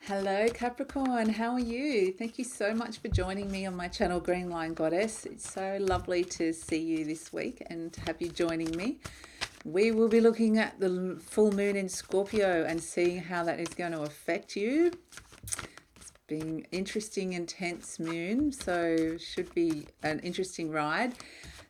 Hello Capricorn, how are you? Thank you so much for joining me on my channel Green Line Goddess. It's so lovely to see you this week and to have you joining me. We will be looking at the full moon in Scorpio and seeing how that is going to affect you. It's been interesting, intense moon, so should be an interesting ride.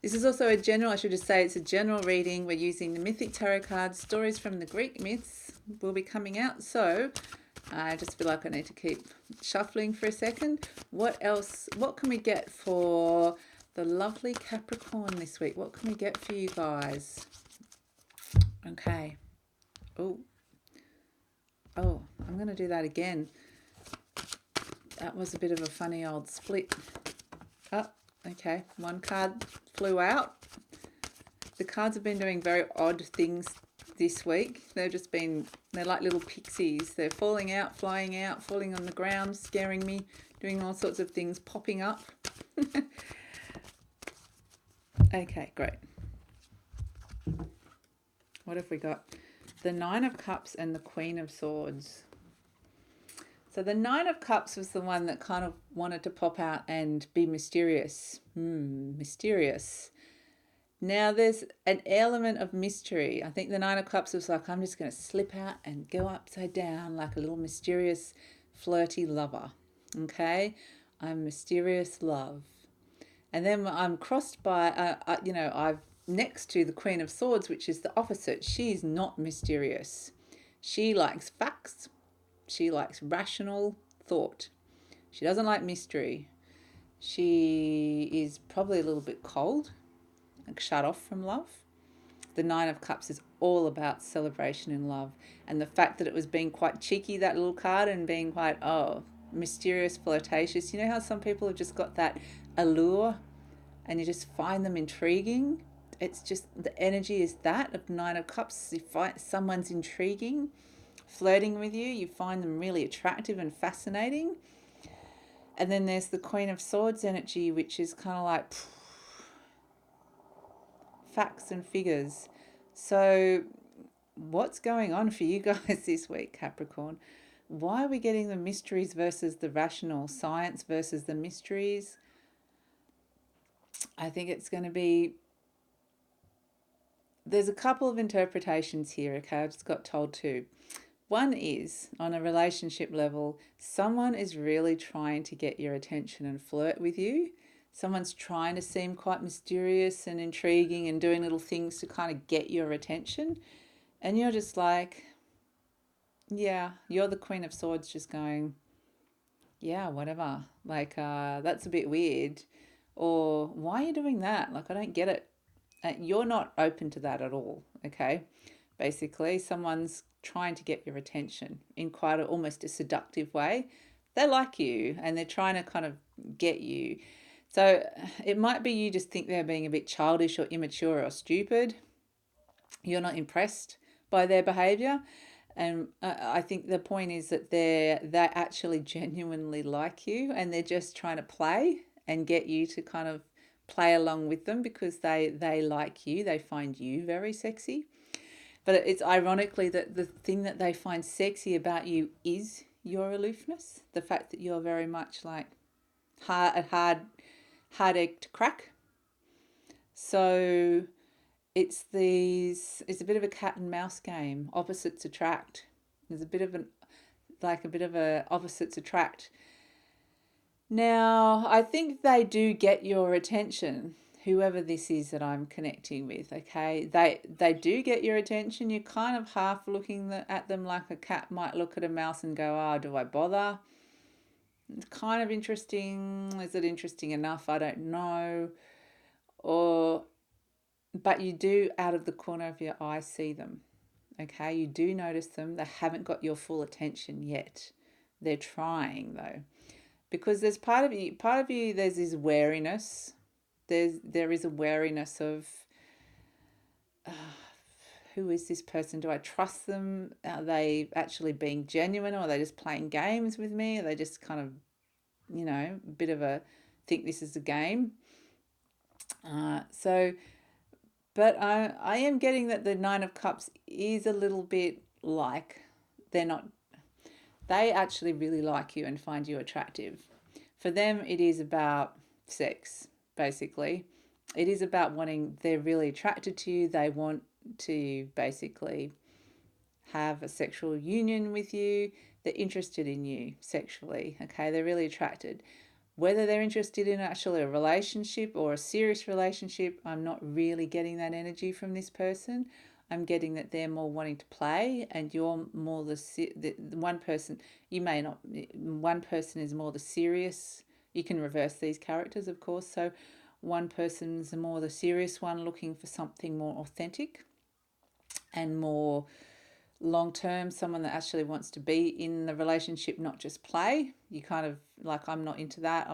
This is also a general, I should just say it's a general reading. We're using the Mythic Tarot cards, stories from the Greek myths will be coming out. So I just feel like I need to keep shuffling for a second. What else? What can we get for the lovely Capricorn this week? What can we get for you guys? Okay. Oh, I'm going to do that again. That was a bit of a funny old split. Oh, okay. One card flew out. The cards have been doing very odd things this week. They're like little pixies. They're falling out, flying out, falling on the ground, scaring me, doing all sorts of things, popping up. Okay, great. What have we got? The Nine of Cups and the Queen of Swords. So the Nine of Cups was the one that kind of wanted to pop out and be mysterious. Mysterious. Now there's an element of mystery. I think the Nine of Cups was like, I'm just going to slip out and go upside down like a little mysterious, flirty lover. Okay? I'm mysterious love. And then I'm crossed by, I've next to the Queen of Swords, which is the opposite. She's not mysterious. She likes facts. She likes rational thought. She doesn't like mystery. She is probably a little bit cold, like shut off from love. The Nine of Cups is all about celebration in love. And the fact that it was being quite cheeky, that little card, and being quite, mysterious, flirtatious. You know how some people have just got that allure and you just find them intriguing? It's just the energy is that of Nine of Cups. You find someone's intriguing, flirting with you, you find them really attractive and fascinating. And then there's the Queen of Swords energy, which is kind of like facts and figures. So what's going on for you guys this week, Capricorn? Why are we getting the mysteries versus the rational, science versus the mysteries? I think it's going to be, there's a couple of interpretations here, okay? I just got told two. One is, on a relationship level, someone is really trying to get your attention and flirt with you. Someone's trying to seem quite mysterious and intriguing and doing little things to kind of get your attention. And you're just like, yeah, you're the Queen of Swords just going, yeah, whatever. Like, that's a bit weird. Or, why are you doing that? Like, I don't get it. You're not open to that at all, okay? Basically, someone's trying to get your attention in quite almost a seductive way. They like you and they're trying to kind of get you. So it might be you just think they're being a bit childish or immature or stupid. You're not impressed by their behavior. And I think the point is that they actually genuinely like you and they're just trying to play and get you to kind of play along with them because they like you. They find you very sexy. But it's ironically that the thing that they find sexy about you is your aloofness. The fact that you're very much like hard egg to crack. So it's a bit of a cat and mouse game. Opposites attract. There's a bit of a opposites attract. Now, I think they do get your attention, whoever this is that I'm connecting with, okay? They do get your attention. You're kind of half looking at them like a cat might look at a mouse and go, do I bother? It's kind of interesting. Is it interesting enough? I don't know. But you do, out of the corner of your eye, see them, okay? You do notice them. They haven't got your full attention yet. They're trying, though. Because there's part of you, there's this wariness. There is a wariness of who is this person? Do I trust them? Are they actually being genuine, or are they just playing games with me? Are they just kind of, a bit of a think this is a game? But I am getting that the Nine of Cups is a little bit like they're not They actually really like you and find you attractive. For them, it is about sex, basically. It is about wanting, they're really attracted to you. They want to basically have a sexual union with you. They're interested in you sexually. Okay, they're really attracted. Whether they're interested in actually a relationship or a serious relationship, I'm not really getting that energy from this person. I'm getting that they're more wanting to play, and you're more the one person. You may not. One person is more the serious. You can reverse these characters, of course. So, one person's more the serious one, looking for something more authentic and more long term, someone that actually wants to be in the relationship, not just play. You kind of like, I'm not into that.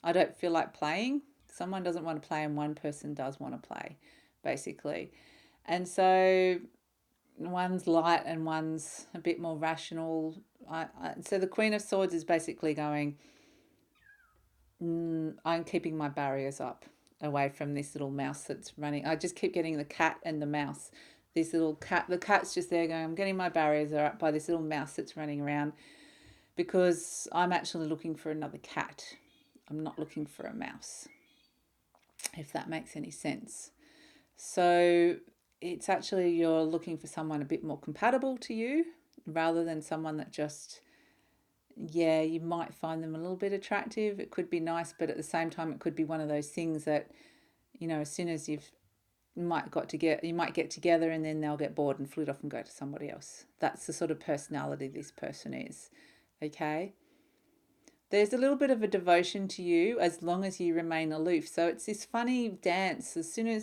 I don't feel like playing. Someone doesn't want to play and one person does want to play, basically. And so one's light and one's a bit more rational. So the Queen of Swords is basically going, I'm keeping my barriers up away from this little mouse that's running. I just keep getting the cat and the mouse. This little cat, the cat's just there going, I'm getting my barriers up by this little mouse that's running around, because I'm actually looking for another cat. I'm not looking for a mouse, if that makes any sense. So it's actually, you're looking for someone a bit more compatible to you rather than someone that just, yeah, you might find them a little bit attractive. It could be nice, but at the same time, it could be one of those things that, as soon as you might get together and then they'll get bored and flit off and go to somebody else. That's the sort of personality this person is. Okay. There's a little bit of a devotion to you as long as you remain aloof. So it's this funny dance.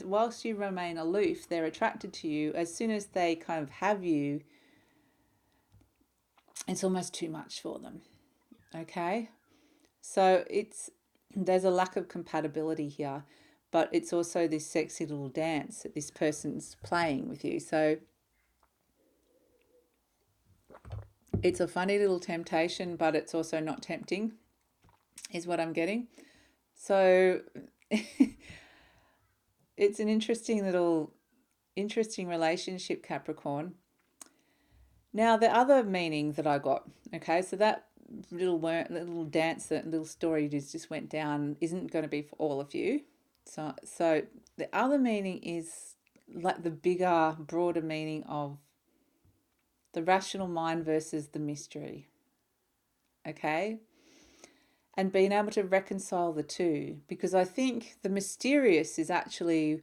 Whilst you remain aloof, they're attracted to you. As soon as they kind of have you, it's almost too much for them. Okay. So there's a lack of compatibility here, but it's also this sexy little dance that this person's playing with you. So it's a funny little temptation, but it's also not tempting, is what I'm getting. So it's an interesting relationship, Capricorn. Now, the other meaning that I got, okay, so that little dance, that little story just went down, isn't going to be for all of you. So the other meaning is like the bigger, broader meaning of the rational mind versus the mystery. Okay? And being able to reconcile the two, because I think the mysterious is actually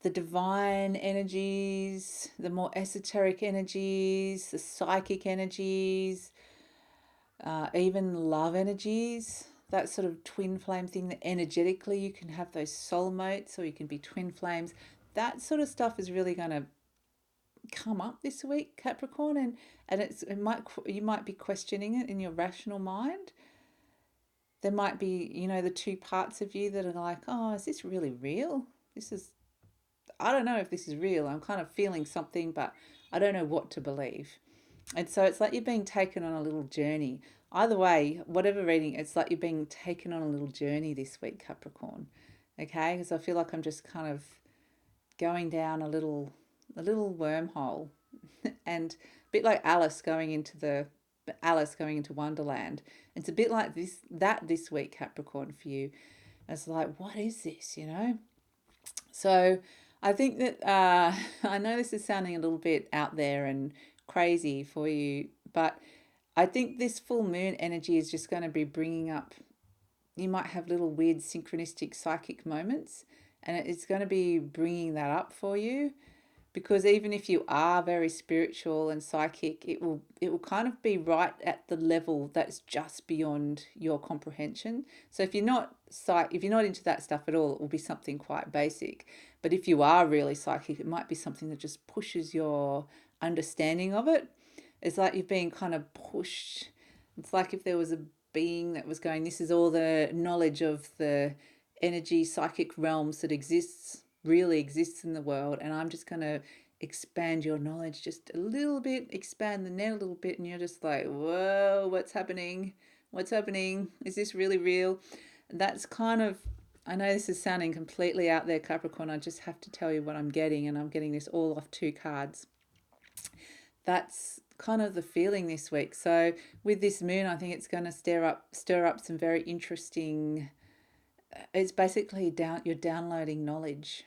the divine energies, the more esoteric energies, the psychic energies, even love energies, that sort of twin flame thing, that energetically you can have those soulmates or you can be twin flames. That sort of stuff is really going to come up this week, Capricorn, and you might be questioning it in your rational mind. There might be, the two parts of you that are like, oh, is this really real? I don't know if this is real. I'm kind of feeling something, but I don't know what to believe. And so it's like you're being taken on a little journey. Either way, whatever reading, it's like you're being taken on a little journey this week, Capricorn. Okay? Because I feel like I'm just kind of going down a little wormhole, and a bit like Alice going into Wonderland. It's a bit like this week, Capricorn, for you. It's like, what is this, So I think that I know this is sounding a little bit out there and crazy for you, but I think this full moon energy is just going to be bringing up, you might have little weird synchronistic psychic moments, and it's going to be bringing that up for you, because even if you are very spiritual and psychic, it will kind of be right at the level that's just beyond your comprehension. So if you're not into that stuff at all, it will be something quite basic. But if you are really psychic, it might be something that just pushes your understanding of it. It's like you're being kind of pushed. It's like if there was a being that was going, this is all the knowledge of the energy psychic realms that really exists in the world, and I'm just going to expand your knowledge just a little bit, expand the net a little bit, and you're just like, whoa, what's happening? Is this really real? That's kind of, I know this is sounding completely out there, Capricorn. I just have to tell you what I'm getting, and I'm getting this all off two cards. That's kind of the feeling this week. So with this moon, I think it's going to stir up some very interesting. It's basically you're downloading knowledge,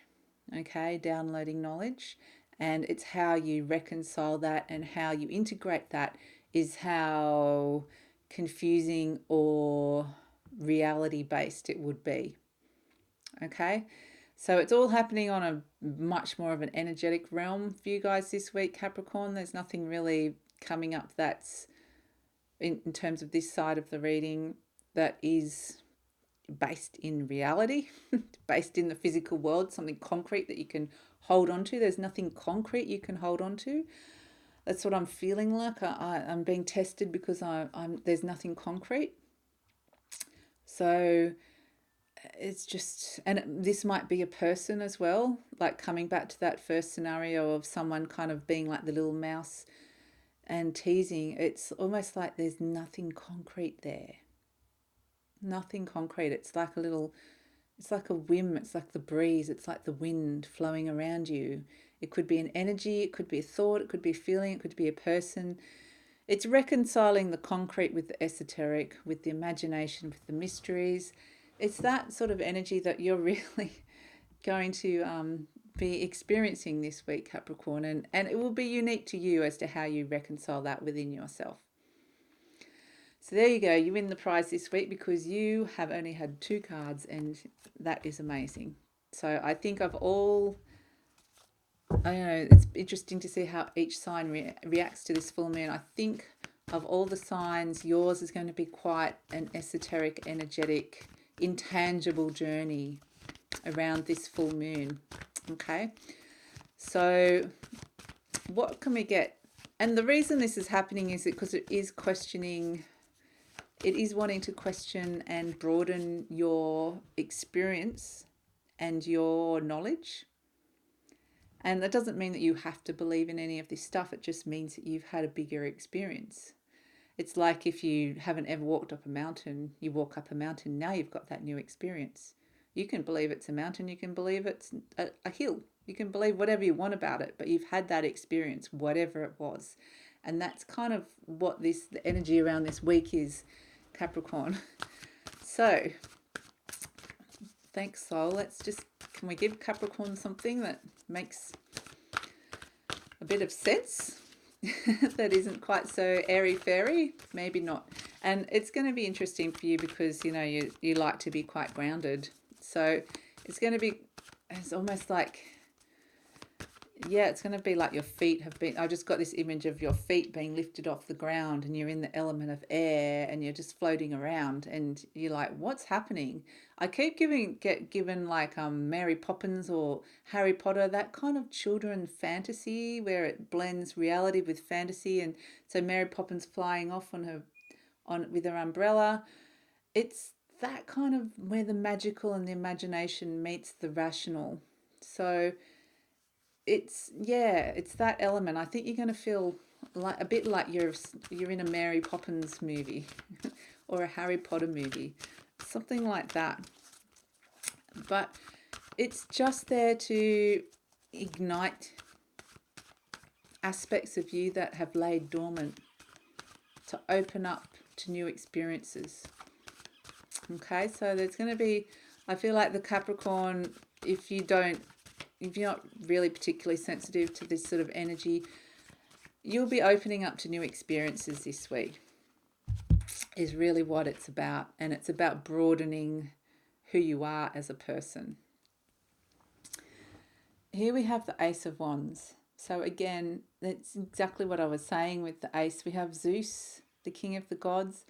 okay? Downloading knowledge, and it's how you reconcile that and how you integrate that is how confusing or reality based it would be. Okay, so it's all happening on a much more of an energetic realm for you guys this week, Capricorn. There's nothing really coming up that's in terms of this side of the reading that is based in reality, based in the physical world, something concrete that you can hold on to. There's nothing concrete you can hold on to. That's what I'm feeling like. I'm being tested because there's nothing concrete. So it's just, and this might be a person as well, like coming back to that first scenario of someone kind of being like the little mouse and teasing. It's almost like there's nothing concrete there. Nothing concrete. It's like it's like a whim. It's like the breeze. It's like the wind flowing around you. It could be an energy. It could be a thought. It could be a feeling. It could be a person. It's reconciling the concrete with the esoteric, with the imagination, with the mysteries. It's that sort of energy that you're really going to be experiencing this week, Capricorn, and it will be unique to you as to how you reconcile that within yourself. So there you go. You win the prize this week because you have only had 2 cards, and that is amazing. So I think of all, I don't know, it's interesting to see how each sign reacts to this full moon. I think of all the signs, yours is going to be quite an esoteric, energetic, intangible journey around this full moon. Okay, so what can we get? And the reason this is happening is because it is questioning, it is wanting to question and broaden your experience and your knowledge. And that doesn't mean that you have to believe in any of this stuff. It just means that you've had a bigger experience. It's like if you haven't ever walked up a mountain, you walk up a mountain, now you've got that new experience. You can believe it's a mountain, you can believe it's a hill, you can believe whatever you want about it, but you've had that experience, whatever it was. And that's kind of what the energy around this week is, Capricorn. So, thanks, soul. Can we give Capricorn something that makes a bit of sense? That isn't quite so airy-fairy? Maybe not. And it's going to be interesting for you because, you know, you like to be quite grounded. So it's going to be, it's almost like, yeah, it's going to be like your feet have been, I just got this image of your feet being lifted off the ground and you're in the element of air and you're just floating around and you're like, what's happening? I keep get given like Mary Poppins or Harry Potter, that kind of children fantasy where it blends reality with fantasy. And so Mary Poppins flying off with her umbrella. It's that kind of where the magical and the imagination meets the rational. So it's that element. I think you're going to feel like a bit like you're in a Mary Poppins movie or a Harry Potter movie, something like that. But it's just there to ignite aspects of you that have laid dormant, to open up to new experiences. Okay, so there's going to be, I feel like the Capricorn, if you're not really particularly sensitive to this sort of energy, you'll be opening up to new experiences this week, is really what it's about. And it's about broadening who you are as a person. Here we have the Ace of Wands. So again, that's exactly what I was saying with the Ace. We have Zeus, the king of the gods,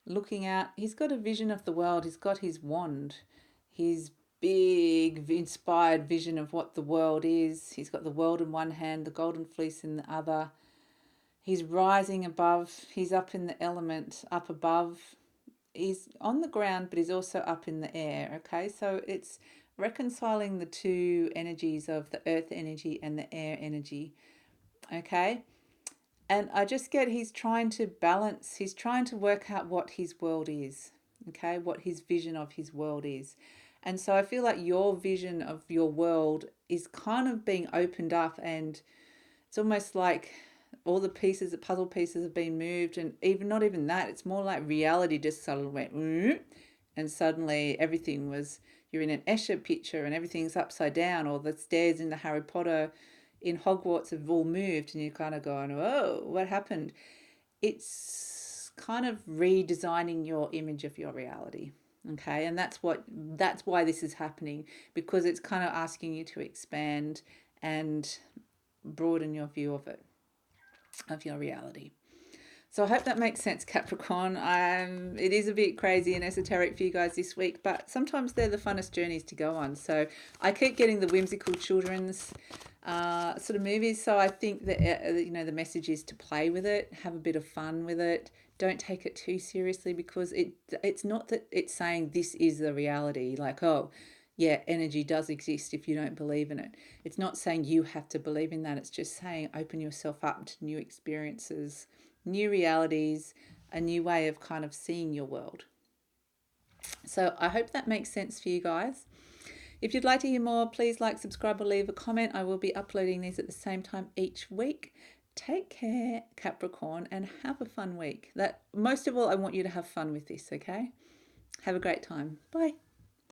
looking out. He's got a vision of the world. He's got his wand, his big inspired vision of what the world is. He's got the world in one hand, the golden fleece in the other. He's rising above. He's up in the element, up above. He's on the ground, but he's also up in the air. Okay, so it's reconciling the two energies of the earth energy and the air energy. Okay, and I just get he's trying to balance. He's trying to work out what his world is. Okay, what his vision of his world is. And so I feel like your vision of your world is kind of being opened up, and it's almost like all the pieces, the puzzle pieces have been moved, and even not even that, it's more like reality just suddenly went, and suddenly everything was, you're in an Escher picture and everything's upside down, or the stairs in the Harry Potter in Hogwarts have all moved, and you're kind of going, whoa, what happened? It's kind of redesigning your image of your reality. Okay, and that's why this is happening, because it's kind of asking you to expand and broaden your view of it, of your reality. So I hope that makes sense, Capricorn. It is a bit crazy and esoteric for you guys this week, but sometimes they're the funnest journeys to go on. So I keep getting the whimsical children's sort of movies. So I think that the message is to play with it, have a bit of fun with it. Don't take it too seriously, because it's not that it's saying this is the reality. Like, oh, yeah, energy does exist if you don't believe in it. It's not saying you have to believe in that. It's just saying open yourself up to new experiences, new realities, a new way of kind of seeing your world. So I hope that makes sense for you guys. If you'd like to hear more, please like, subscribe, or leave a comment. I will be uploading these at the same time each week. Take care, Capricorn, and have a fun week. That most of all, I want you to have fun with this, okay? Have a great time. Bye.